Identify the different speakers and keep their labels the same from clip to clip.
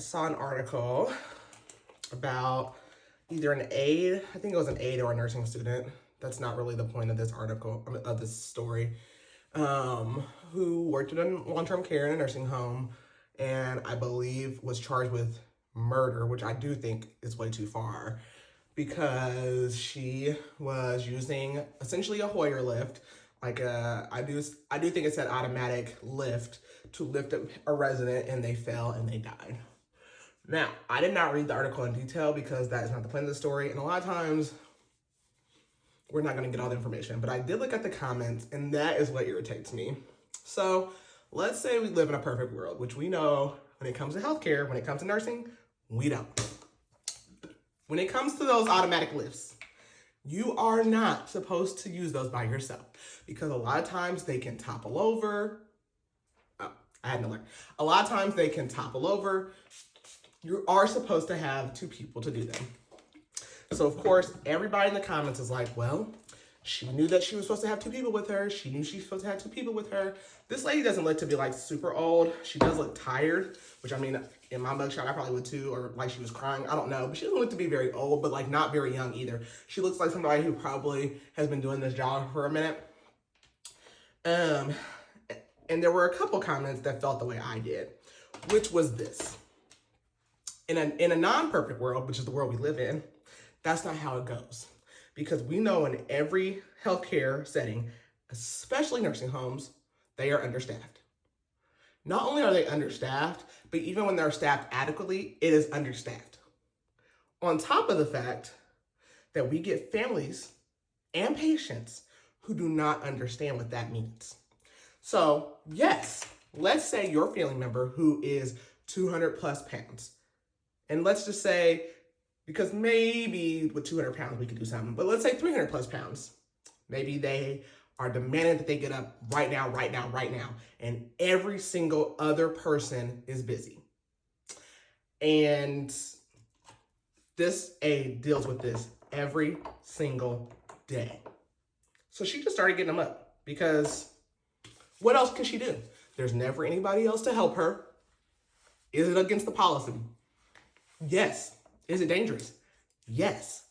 Speaker 1: saw an article about either an aide, I think it was an aide or a nursing student. That's not really the point of this article, of this story, who worked in long-term care in a nursing home and I believe was charged with murder, which I do think is way too far because she was using essentially a Hoyer lift, like I do think it said automatic lift to lift up a resident, and they fell and they died. Now, I did not read the article in detail because that is not the point of the story, and a lot of times we're not going to get all the information, but I did look at the comments, and that is what irritates me. So let's say we live in a perfect world, which we know when it comes to healthcare, when it comes to nursing, we don't. When it comes to those automatic lifts, you are not supposed to use those by yourself because a lot of times they can topple over. Oh, I had to learn. A lot of times they can topple over. You are supposed to have two people to do them. So, of course, everybody in the comments is like, well, she knew that she was supposed to have two people with her. She knew she was supposed to have two people with her. This lady doesn't look to be like super old. She does look tired, which I mean, in my mugshot, I probably would too, or like she was crying. I don't know, but she doesn't look to be very old, but like not very young either. She looks like somebody who probably has been doing this job for a minute. And there were a couple comments that felt the way I did, which was this. In a non-perfect world, which is the world we live in, that's not how it goes. Because we know in every healthcare setting, especially nursing homes, they are understaffed. Not only are they understaffed, but even when they're staffed adequately, it is understaffed. On top of the fact that we get families and patients who do not understand what that means. So yes, let's say your family member who is 200 plus pounds. And let's just say, because maybe with 200 pounds we could do something, but let's say 300 plus pounds. Maybe they are demanding that they get up right now, and every single other person is busy. And this aide deals with this every single day. So she just started getting them up because what else can she do? There's never anybody else to help her. Is it against the policy? Yes. Is it dangerous? Yes.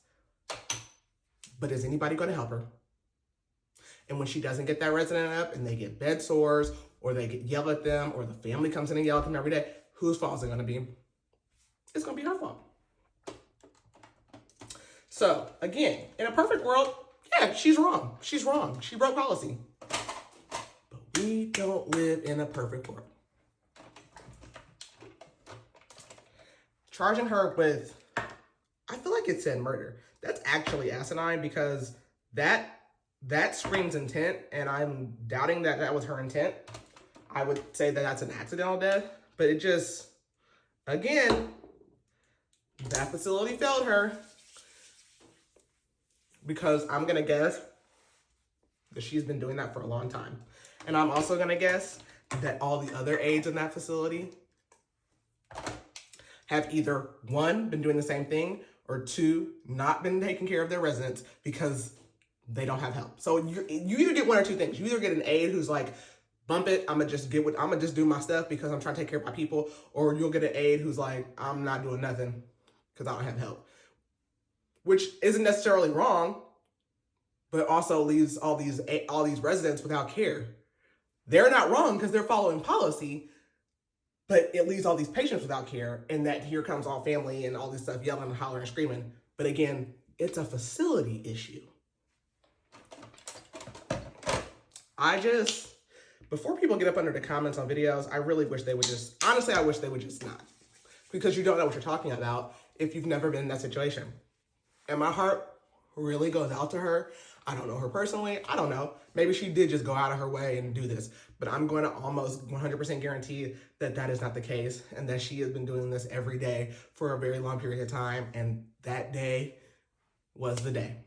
Speaker 1: But is anybody going to help her? And when she doesn't get that resident up and they get bed sores or they get yelled at them or the family comes in and yells at them every day, whose fault is it going to be? It's going to be her fault. So again, in a perfect world, yeah, she's wrong. She's wrong. She broke policy. But we don't live in a perfect world. Charging her with, I feel like it said murder. That's actually asinine because that screams intent, and I'm doubting that that was her intent. I would say that that's an accidental death, but it just, again, that facility failed her because I'm gonna guess that she's been doing that for a long time. And I'm also gonna guess that all the other aides in that facility have either one, been doing the same thing, or two, not been taking care of their residents because they don't have help. So you either get one or two things. You either get an aide who's like, bump it, I'm gonna just do my stuff because I'm trying to take care of my people, or you'll get an aide who's like, I'm not doing nothing because I don't have help. Which isn't necessarily wrong, but also leaves all these residents without care. They're not wrong because they're following policy, but it leaves all these patients without care, and that here comes all family and all this stuff yelling and hollering and screaming. But again, it's a facility issue. Before people get up under the comments on videos, I really wish they would just, honestly, I wish they would just not. Because you don't know what you're talking about if you've never been in that situation. And my heart really goes out to her. I don't know her personally. I don't know. Maybe she did just go out of her way and do this. But I'm going to almost 100% guarantee that that is not the case and that she has been doing this every day for a very long period of time. And that day was the day.